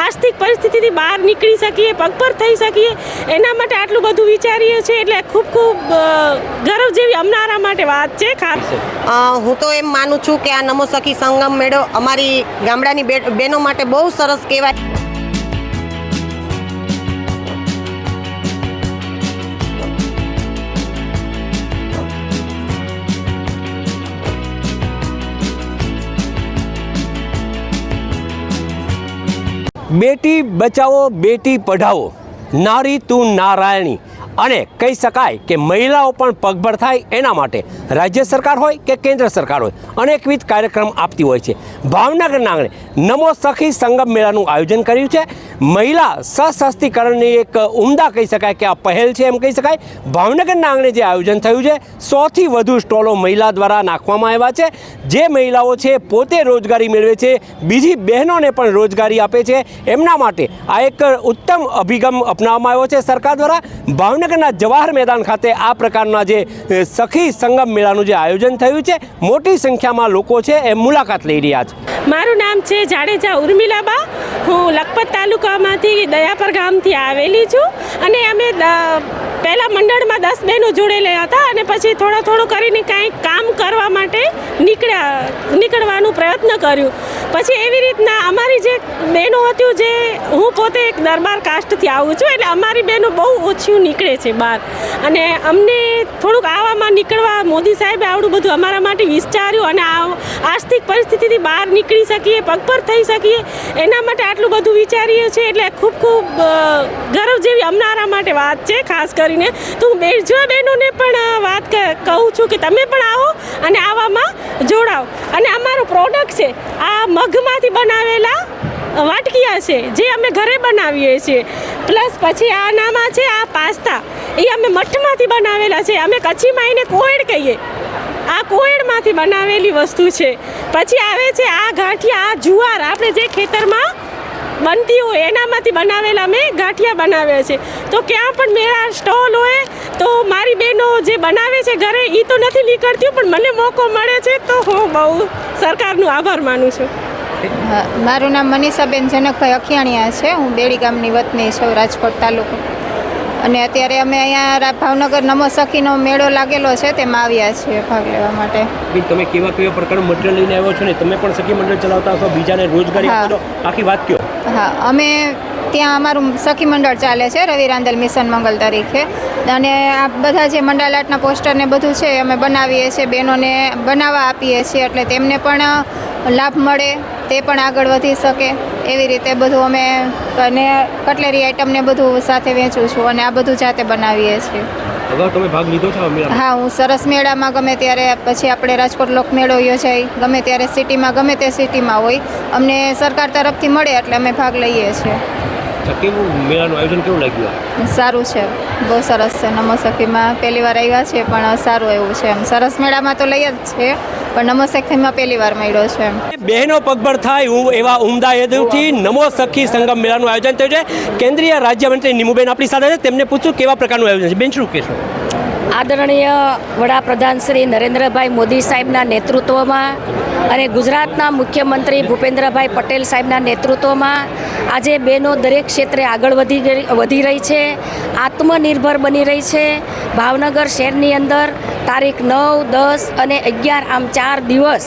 આર્થિક પરિસ્થિતિથી બહાર નીકળી શકીએ, પગભર થઈ શકીએ, એના માટે આટલું બધું વિચારીએ છીએ. એટલે ખૂબ ખૂબ ગર્વ જેવી અમારા માટે વાત છે. ખાસ હું તો એમ માનું છું કે આ નમો સખી સંગમ મેળો અમારી ગામડાની બહેનો માટે બહુ સરસ કહેવાય. બેટી બચાવો બેટી પઢાવો, નારી તું નારાયણી. અને કહી શકાય કે મહિલાઓ પણ પગભર થાય એના માટે રાજ્ય સરકાર હોય કે કેન્દ્ર સરકાર હોય અનેકવિધ કાર્યક્રમ આપતી હોય છે. ભાવનગરના આંગણે નમો સખી સંગમ મેળાનું આયોજન કર્યું છે. મહિલા સશક્તિકરણની એક ઉમદા કહી શકાય કે આ પહેલ છે એમ કહી શકાય. ભાવનગરના આંગણે જે આયોજન થયું છે, 100થી વધુ સ્ટોલો મહિલા દ્વારા નાખવામાં આવ્યા છે. જે મહિલાઓ છે પોતે રોજગારી મેળવે છે, બીજી બહેનોને પણ રોજગારી આપે છે. એમના માટે આ એક ઉત્તમ અભિગમ અપનાવવામાં આવ્યો છે સરકાર દ્વારા. ભાવનગરના જવાહર મેદાન ખાતે આ પ્રકારના જે સખી સંગમ મેળાનું જે આયોજન થયું છે, મોટી સંખ્યામાં લોકો છે એ મુલાકાત લઈ રહ્યા છે. મારું નામ છે જાડેજા ઉર્મિલાબા. હું લખપત તાલુકામાંથી દયાપર ગામથી આવેલી છું. અને અમે પહેલાં મંડળમાં 10 બહેનો જોડેલા હતા અને પછી થોડું કરીને કાંઈક કામ કરવા માટે નીકળવાનું પ્રયત્ન કર્યું. પછી એવી રીતના અમારી જે બહેનો હતી, જે હું પોતે એક દરબાર કાસ્ટથી આવું છું, એટલે અમારી બહેનો બહુ ઓછી નીકળે છે બહાર. અને અમને થોડુંક આવામાં નીકળવા મોદી સાહેબે આવડું બધું અમારા માટે વિચાર્યું અને આર્થિક પરિસ્થિતિથી બહાર નીકળી શકીએ, પગભર થઈ શકીએ, એના માટે આટલું બધું વિચારીએ છીએ. એટલે ખૂબ ખૂબ ગર્વ જેવી અમારા માટે વાત છે. ખાસ કરીને તો હું બીજા બહેનોને પણ વાત કહું છું કે તમે પણ આવો અને આવામાં જોડાઓ. અને અમારું પ્રોડક્ટ છે આ મગમાંથી બનાવેલા વાટકીયા છે, જે અમે ઘરે બનાવીએ છીએ. પ્લસ પછી આનામાં છે આ પાસ્તા, એ અમે મઠમાંથી બનાવેલા છે. અમે કચ્છીમાં એને કોયડ કહીએ. આ કોયડમાંથી બનાવેલી વસ્તુ છે. પછી આવે છે આ ગાંઠિયા, આ જુવાર આપણે જે ખેતરમાં બનતી હોય એનામાંથી બનાવેલા અમે ગાંઠિયા બનાવ્યા છે. તો ક્યાં પણ મેળા સ્ટોલ હોય તો મારી બહેનો જે બનાવે છે ઘરે, એ તો નથી નીકળતી, પણ મને મોકો મળે છે તો હું બહુ સરકારનો આભાર માનું છું. મારું નામ મનીષાબેન જનકભાઈ અખિયાણીયા છે. હું બેડી ગામની વતની છું, રાજકોટ તાલુકો. અને અત્યારે અમે અહીંયા ભાવનગર નમો સખીનો મેળો લાગેલો છે, તેમાં આવ્યા છીએ ભાગ લેવા માટે. તમે કેવા પ્રકારનું મટીરિયલ લઈને આવ્યો છો ને તમે પણ સખી મંડળ ચલાવતા હશો, બીજાને રોજગારી આપો, આખી વાત કહો. હા, અમે ત્યાં અમારું સખી મંડળ ચાલે છે રવિ રાંદલ મિશન મંગલ તરીકે. અને આ બધા જે મંડળ આર્ટના પોસ્ટર ને બધું છે અમે બનાવીએ છીએ, બહેનોને બનાવવા આપીએ છીએ. એટલે તેમને પણ લાભ મળે, તે પણ આગળ વધી શકે, એવી રીતે બધું અમે અને કટલેરી આઈટમને બધું સાથે વેચું છું અને આ બધું જાતે બનાવીએ છીએ. અગાઉ તમે ભાગ લીધો છો? હા, હું સરસ મેળામાં ગમે ત્યારે, પછી આપણે રાજકોટ લોકમેળો યોજાય, ગમે ત્યારે સિટીમાં, ગમે તે સિટીમાં હોય, અમને સરકાર તરફથી મળે એટલે અમે ભાગ લઈએ છીએ. કેવું મેળાનું આયોજન કેવું લાગ્યું? સારું છે, બહુ સરસ છે. નમો સખીમાં પહેલી વાર આવ્યા છે, પણ સારું એવું છે. એમ સરસ મેળામાં તો લઈ જ છે, પણ નમો સખીમાં પહેલી વાર મળ્યો છે. બહેનો પગભર થાય એવા ઉમદા હેતુથી નમો સખી સંગમ મેળાનું આયોજન થયું છે. કેન્દ્રીય રાજ્યમંત્રી નિમુબેન આપણી સાથે છે, તેમને પૂછું કેવા પ્રકારનું આયોજન છે. બેન, શું કહેશો? આદરણીય વડાપ્રધાન શ્રી નરેન્દ્રભાઈ મોદી સાહેબના નેતૃત્વમાં અને ગુજરાતના મુખ્યમંત્રી ભૂપેન્દ્રભાઈ પટેલ સાહેબના નેતૃત્વમાં આજે બહેનો દરેક ક્ષેત્રે આગળ વધી રહી છે, આત્મનિર્ભર બની રહી છે. ભાવનગર શહેરની અંદર તારીખ 9, 10 અને 11 આમ 4 દિવસ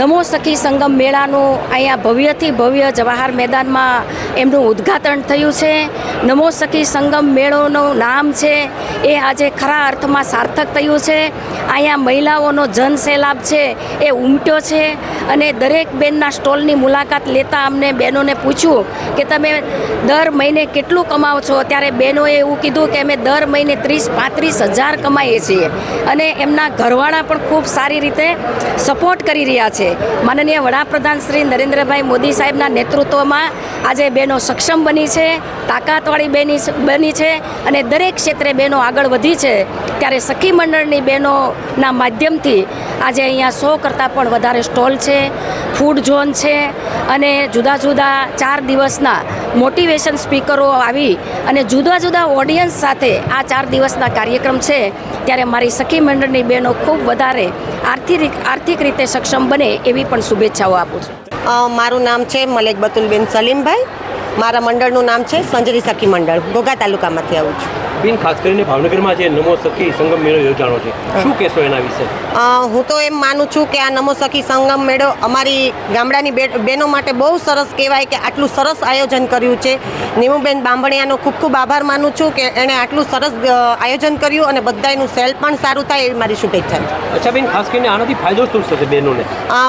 નમો સખી સંગમ મેળાનું અહીંયા ભવ્યથી ભવ્ય જવાહર મેદાનમાં એમનું ઉદ્ઘાટન થયું છે. નમો સખી સંગમ મેળોનું નામ છે એ આજે ખરા અર્થમાં સાર્થક થયું છે. અહીંયા મહિલાઓનો જનસેલાબ છે એ ઉમટ્યો છે. અને દરેક બહેનના સ્ટોલની મુલાકાત લેતા અમને બહેનોને પૂછ્યું કે તમે દર મહિને કેટલું કમાવો છો? ત્યારે બહેનોએ એવું કીધું કે અમે દર મહિને 30-35 હજાર કમાઈએ છીએ. અને એમના ઘરવાળા પણ ખૂબ સારી રીતે સપોર્ટ કરી રહ્યા છે. માનનીય વડાપ્રધાન શ્રી નરેન્દ્રભાઈ મોદી સાહેબના નેતૃત્વમાં આજે બહેનો સક્ષમ બની છે, તાકાતવાળી બની છે અને દરેક ક્ષેત્રે બહેનો આગળ વધી છે. ત્યારે સખી મંડળની બહેનોના માધ્યમથી આજે અહીંયા 100 કરતાં પણ વધારે સ્ટોલ છે, ફૂડ ઝોન છે અને જુદા જુદા 4 દિવસના મોટિવેશન સ્પીકરો આવી અને જુદા જુદા ઓડિયન્સ સાથે આ 4 દિવસના કાર્યક્રમ છે. ત્યારે મારી સખી મંડળની બહેનો ખૂબ વધારે આર્થિક રીતે સક્ષમ બને એવી પણ શુભેચ્છાઓ આપું છું. મારું નામ છે મલેક બતુલબેન સલીમભાઈ. મારા મંડળનું નામ છે સંજરી સખી મંડળ. ઘોઘા તાલુકામાંથી આવું છું. બેન, ખાસ કરીને ભાવનગરમાં જે નમો સખી સંગમ મેળો યોજાણો છે, શું કહેશો એના વિશે? હું તો એમ માનું છું કે આ નમો સખી સંગમ મેળો અમારી ગામડાની બહેનો માટે બહુ સરસ કહેવાય કે આટલું સરસ આયોજન કર્યું છે. નીમુબેન બાંભણિયાનો ખૂબ ખૂબ આભાર માનું છું કે એણે આટલું સરસ આયોજન કર્યું અને બધાનું સેલ પણ સારું થાય એવી મારી શુભેચ્છા છે. અચ્છા બેન, ખાસ કરીને આનાથી ફાયદો શું થશે બહેનોને?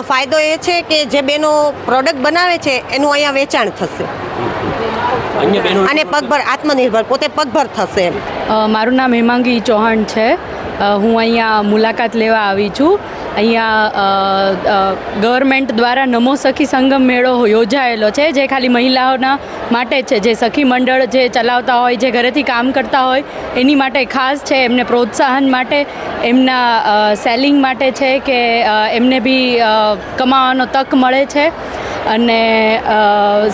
ફાયદો એ છે કે જે બહેનો પ્રોડક્ટ બનાવે છે એનું અહીંયા વેચાણ થશે અન્ય બહેનો અને પગભર આત્મનિર્ભર પોતે પગભર થશે એમ. મારું નામ હેમાંગી ચૌહાણ છે. હું અહીંયા મુલાકાત લેવા આવી છું. અહીંયા ગવર્મેન્ટ દ્વારા નમો સખી સંગમ મેળો યોજાયેલો છે, જે ખાલી મહિલાઓના માટે છે. જે સખી મંડળ જે ચલાવતા હોય, જે ઘરેથી કામ કરતા હોય એની માટે ખાસ છે. એમને પ્રોત્સાહન માટે, એમના સેલિંગ માટે છે કે એમને બી કમાવાનો તક મળે છે. અને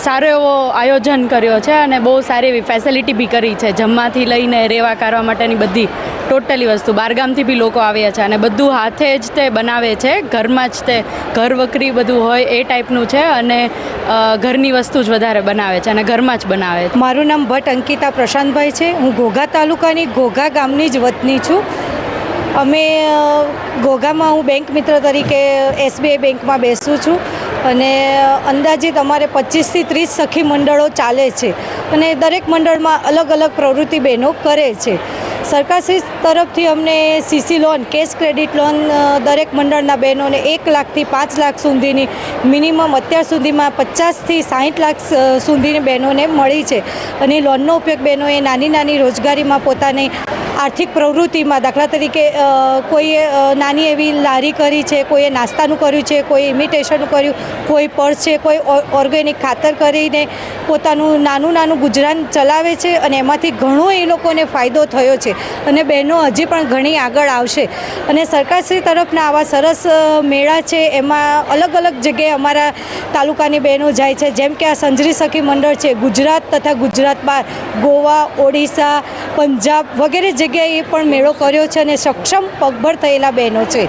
સારો એવો આયોજન કર્યો છે અને બહુ સારી એવી ફેસિલિટી બી કરી છે. જમવાથી લઈને રહેવા કરવા માટેની બધી ટોટલી વસ્તુ. બહારગામથી બી લોકો આવ્યા છે અને બધું હાથે જ તે બનાવે છે. ઘરમાં જ તે ઘર વકરી બધું હોય એ ટાઈપનું છે અને ઘરની વસ્તુ જ વધારે બનાવે છે અને ઘરમાં જ બનાવે છે. મારું નામ ભટ્ટ અંકિતા પ્રશાંતભાઈ છે. હું ઘોઘા તાલુકાની ઘોઘા ગામની જ વતની છું. અમે ઘોઘામાં હું બેંક મિત્ર તરીકે SBI બેંકમાં બેસું છું અને અંદાજિત અમારે 25થી 30 સખી મંડળો ચાલે છે અને દરેક મંડળમાં અલગ અલગ પ્રવૃત્તિ બહેનો કરે છે. સરકારશ્રી તરફથી અમને CC loan, cache credit loan દરેક મંડળના બહેનોને 1 લાખથી 5 લાખ સુધીની મિનિમમ અત્યાર સુધીમાં 50થી 60 લાખ સુધીની બહેનોને મળી છે. અને લોનનો ઉપયોગ બહેનોએ નાની નાની રોજગારીમાં પોતાની આર્થિક પ્રવૃત્તિમાં, દાખલા તરીકે કોઈએ નાની એવી લારી કરી છે, કોઈએ નાસ્તાનું કર્યું છે, કોઈ ઇમિટેશનનું કર્યું, કોઈ પર્સ છે, કોઈ ઓર્ગેનિક ખાતર કરીને પોતાનું નાનું નાનું ગુજરાન ચલાવે છે અને એમાંથી ઘણો એ લોકોને ફાયદો થયો છે અને બહેનો હજી પણ ઘણી આગળ આવશે. અને સરકારશ્રી તરફના આવા સરસ મેળા છે, એમાં અલગ અલગ જગ્યાએ અમારા તાલુકાની બહેનો જાય છે. જેમ કે આ સંજરી સખી મંડળ છે, ગુજરાત તથા ગુજરાત બહાર ગોવા, ઓડિશા, પંજાબ વગેરે જગ્યાએ પણ મેળો કર્યો છે અને સક્ષમ પગભર થયેલા બહેનો છે.